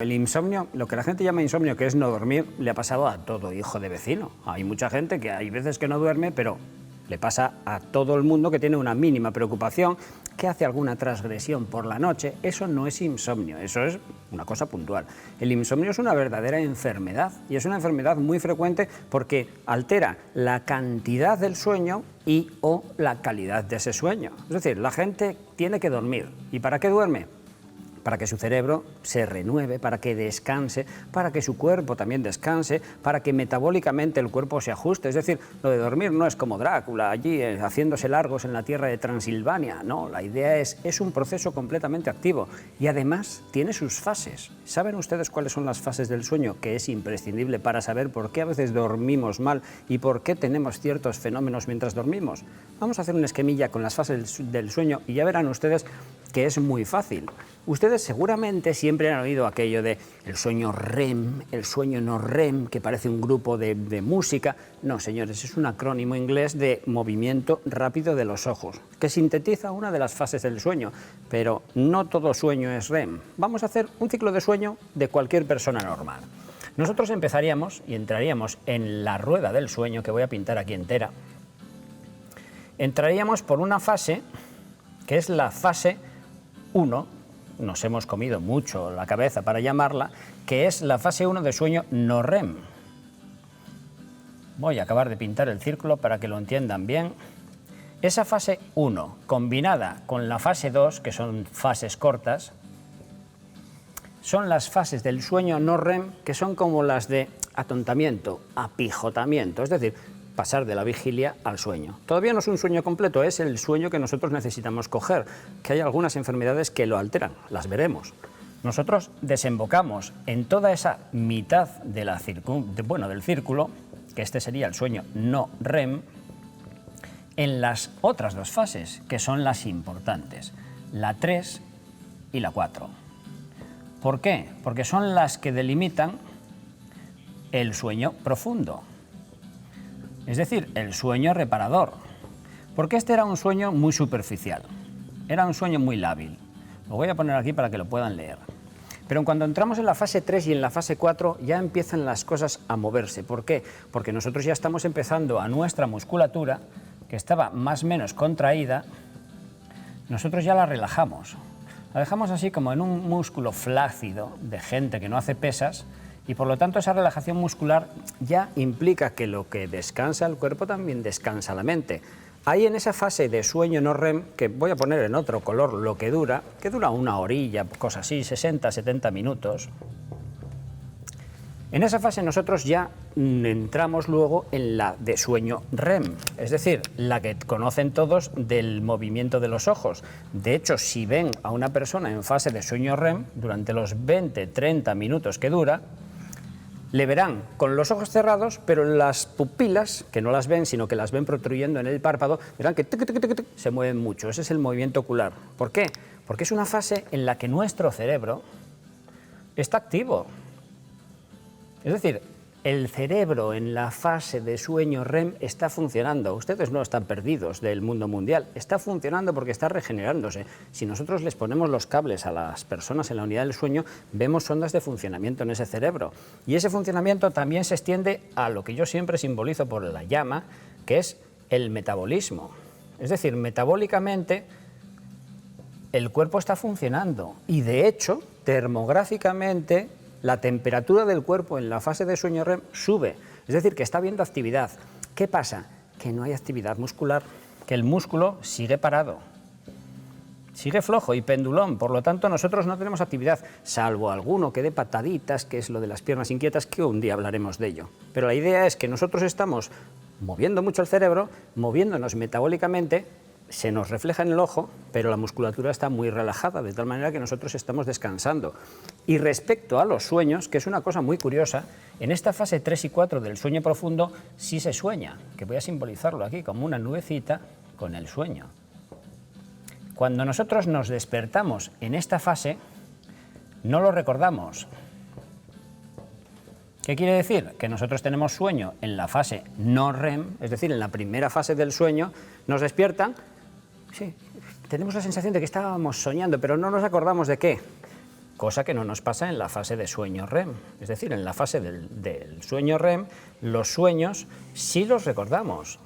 El insomnio, lo que la gente llama insomnio, que es no dormir, le ha pasado a todo hijo de vecino. Hay mucha gente que hay veces que no duerme, pero le pasa a todo el mundo que tiene una mínima preocupación, que hace alguna transgresión por la noche. Eso no es insomnio, eso es una cosa puntual. El insomnio es una verdadera enfermedad, y es una enfermedad muy frecuente porque altera la cantidad del sueño y o la calidad de ese sueño. Es decir, la gente tiene que dormir. ¿Y para qué duerme? Para que su cerebro se renueve, para que descanse, para que su cuerpo también descanse, para que metabólicamente el cuerpo se ajuste. Es decir, lo de dormir no es como Drácula, allí haciéndose largos en la tierra de Transilvania. No, la idea es un proceso completamente activo y además tiene sus fases. ¿Saben ustedes cuáles son las fases del sueño? Que es imprescindible para saber por qué a veces dormimos mal y por qué tenemos ciertos fenómenos mientras dormimos. Vamos a hacer una esquemilla con las fases del sueño y ya verán ustedes que es muy fácil. Ustedes seguramente siempre han oído aquello de el sueño REM, el sueño no REM, que parece un grupo de música. No, señores, es un acrónimo inglés de movimiento rápido de los ojos, que sintetiza una de las fases del sueño, pero no todo sueño es REM. Vamos a hacer un ciclo de sueño de cualquier persona normal. Nosotros empezaríamos y entraríamos en la rueda del sueño, que voy a pintar aquí entera. Entraríamos por una fase, que es la fase 1, nos hemos comido mucho la cabeza para llamarla, que es la fase 1 de sueño no REM. Voy a acabar de pintar el círculo para que lo entiendan bien. Esa fase 1, combinada con la fase 2, que son fases cortas, son las fases del sueño no REM, que son como las de atontamiento, apijotamiento, es decir, pasar de la vigilia al sueño. Todavía no es un sueño completo, es el sueño que nosotros necesitamos coger, que hay algunas enfermedades que lo alteran, las veremos. Nosotros desembocamos en toda esa mitad de del círculo, que este sería el sueño no REM, en las otras dos fases, que son las importantes, la 3 y la 4. ¿Por qué? Porque son las que delimitan el sueño profundo. Es decir, el sueño reparador, porque este era un sueño muy superficial, era un sueño muy lábil. Lo voy a poner aquí para que lo puedan leer. Pero cuando entramos en la fase 3 y en la fase 4 ya empiezan las cosas a moverse. ¿Por qué? Porque nosotros ya estamos empezando a nuestra musculatura, que estaba más o menos contraída, nosotros ya la relajamos. La dejamos así como en un músculo flácido de gente que no hace pesas, y por lo tanto esa relajación muscular ya implica que lo que descansa el cuerpo también descansa la mente. Ahí en esa fase de sueño no REM, que voy a poner en otro color lo que dura una horilla, cosas así, 60, 70 minutos. En esa fase nosotros ya entramos luego en la de sueño REM, es decir, la que conocen todos del movimiento de los ojos. De hecho, si ven a una persona en fase de sueño REM, durante los 20-30 minutos que dura, le verán con los ojos cerrados, pero las pupilas, que no las ven, sino que las ven protruyendo en el párpado, verán que se mueven mucho. Ese es el movimiento ocular. ¿Por qué? Porque es una fase en la que nuestro cerebro está activo. Es decir, el cerebro en la fase de sueño REM está funcionando. Ustedes no están perdidos del mundo mundial, está funcionando porque está regenerándose. Si nosotros les ponemos los cables a las personas en la unidad del sueño, vemos ondas de funcionamiento en ese cerebro. Y ese funcionamiento también se extiende a lo que yo siempre simbolizo por la llama, que es el metabolismo. Es decir, metabólicamente el cuerpo está funcionando y de hecho, termográficamente, la temperatura del cuerpo en la fase de sueño REM sube, es decir, que está habiendo actividad. ¿Qué pasa? Que no hay actividad muscular, que el músculo sigue parado, sigue flojo y pendulón, por lo tanto nosotros no tenemos actividad, salvo alguno que dé pataditas, que es lo de las piernas inquietas, que un día hablaremos de ello. Pero la idea es que nosotros estamos moviendo mucho el cerebro, moviéndonos metabólicamente, se nos refleja en el ojo, pero la musculatura está muy relajada, de tal manera que nosotros estamos descansando. Y respecto a los sueños, que es una cosa muy curiosa, en esta fase 3 y 4 del sueño profundo sí se sueña, que voy a simbolizarlo aquí como una nubecita con el sueño. Cuando nosotros nos despertamos en esta fase, no lo recordamos. ¿Qué quiere decir? Que nosotros tenemos sueño en la fase no REM, es decir, en la primera fase del sueño, nos despiertan. Sí, tenemos la sensación de que estábamos soñando, pero no nos acordamos de qué. cosa que no nos pasa en la fase de sueño REM. Es decir, en la fase del sueño REM, los sueños sí los recordamos,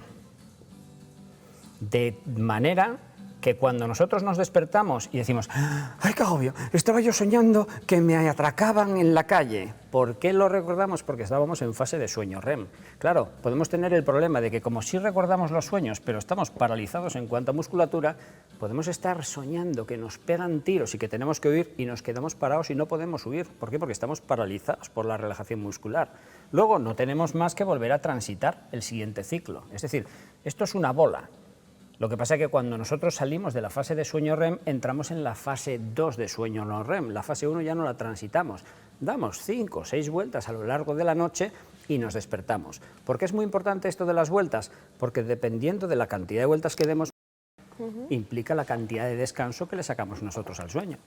de manera que cuando nosotros nos despertamos y decimos ¡ay, qué agobio! Estaba yo soñando que me atracaban en la calle. ¿Por qué lo recordamos? Porque estábamos en fase de sueño REM. Claro, podemos tener el problema de que como sí recordamos los sueños, pero estamos paralizados en cuanto a musculatura, podemos estar soñando que nos pegan tiros y que tenemos que huir y nos quedamos parados y no podemos huir. ¿Por qué? Porque estamos paralizados por la relajación muscular. Luego no tenemos más que volver a transitar el siguiente ciclo. Es decir, esto es una bola. Lo que pasa es que cuando nosotros salimos de la fase de sueño REM, entramos en la fase 2 de sueño no REM. La fase 1 ya no la transitamos. Damos 5 o 6 vueltas a lo largo de la noche y nos despertamos. ¿Por qué es muy importante esto de las vueltas? Porque dependiendo de la cantidad de vueltas que demos, implica la cantidad de descanso que le sacamos nosotros al sueño.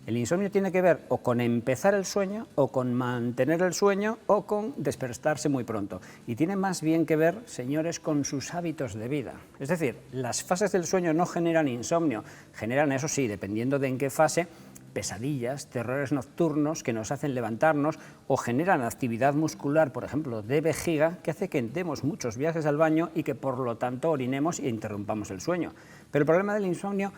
El insomnio tiene que ver o con empezar el sueño, o con mantener el sueño, o con despertarse muy pronto. Y tiene más bien que ver, señores, con sus hábitos de vida. Es decir, las fases del sueño no generan insomnio, generan, eso sí, dependiendo de en qué fase, pesadillas, terrores nocturnos que nos hacen levantarnos, o generan actividad muscular, por ejemplo, de vejiga, que hace que demos muchos viajes al baño y que por lo tanto orinemos e interrumpamos el sueño. Pero el problema del insomnio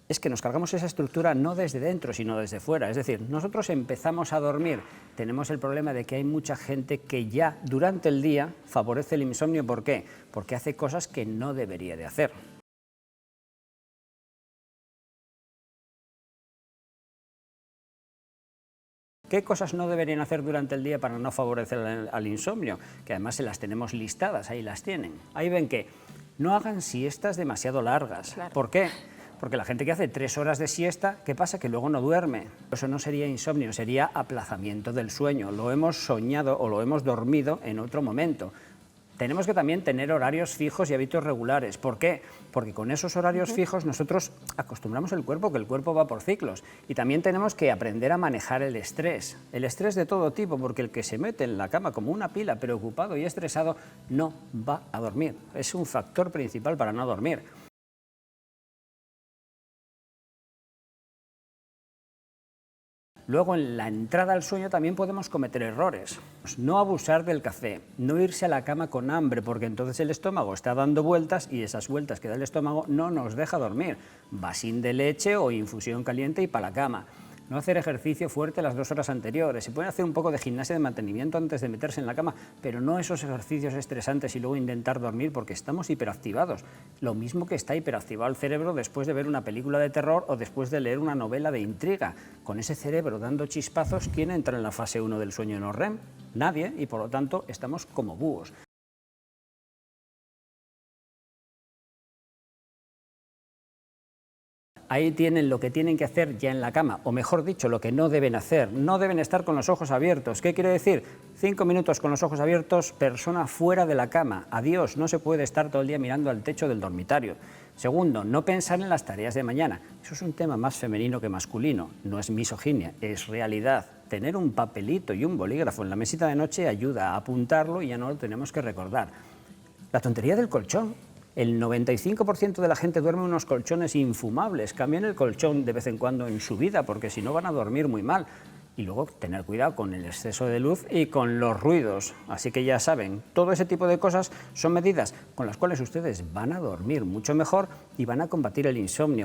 es que nos cargamos esa estructura no desde dentro, sino desde fuera. Es decir, nosotros empezamos a dormir, tenemos el problema de que hay mucha gente que ya durante el día favorece el insomnio. ¿Por qué? Porque hace cosas que no debería de hacer. ¿Qué cosas no deberían hacer durante el día para no favorecer al insomnio? Que además se las tenemos listadas, ahí las tienen. Ahí ven que no hagan siestas demasiado largas. Claro. ¿Por qué? Porque la gente que hace 3 horas de siesta, ¿qué pasa? Que luego no duerme. Eso no sería insomnio, sería aplazamiento del sueño. Lo hemos soñado o lo hemos dormido en otro momento. Tenemos que también tener horarios fijos y hábitos regulares. ¿Por qué? Porque con esos horarios fijos nosotros acostumbramos el cuerpo, que el cuerpo va por ciclos. Y también tenemos que aprender a manejar el estrés de todo tipo, porque el que se mete en la cama como una pila, preocupado y estresado, no va a dormir. Es un factor principal para no dormir. Luego, en la entrada al sueño también podemos cometer errores. No abusar del café, no irse a la cama con hambre, porque entonces el estómago está dando vueltas y esas vueltas que da el estómago no nos deja dormir. Vasín de leche o infusión caliente y para la cama. No hacer ejercicio fuerte las 2 horas anteriores. Se puede hacer un poco de gimnasia de mantenimiento antes de meterse en la cama, pero no esos ejercicios estresantes y luego intentar dormir porque estamos hiperactivados. Lo mismo que está hiperactivado el cerebro después de ver una película de terror o después de leer una novela de intriga. Con ese cerebro dando chispazos, ¿quién entra en la fase 1 del sueño no REM? Nadie, y por lo tanto estamos como búhos. Ahí tienen lo que tienen que hacer ya en la cama, o mejor dicho, lo que no deben hacer. No deben estar con los ojos abiertos. ¿Qué quiere decir? 5 minutos con los ojos abiertos, persona fuera de la cama. Adiós, no se puede estar todo el día mirando al techo del dormitorio. Segundo, no pensar en las tareas de mañana. Eso es un tema más femenino que masculino. No es misoginia, es realidad. Tener un papelito y un bolígrafo en la mesita de noche ayuda a apuntarlo y ya no lo tenemos que recordar. La tontería del colchón. El 95% de la gente duerme en unos colchones infumables. Cambien el colchón de vez en cuando en su vida, porque si no van a dormir muy mal. Y luego tener cuidado con el exceso de luz y con los ruidos. Así que ya saben, todo ese tipo de cosas son medidas con las cuales ustedes van a dormir mucho mejor y van a combatir el insomnio.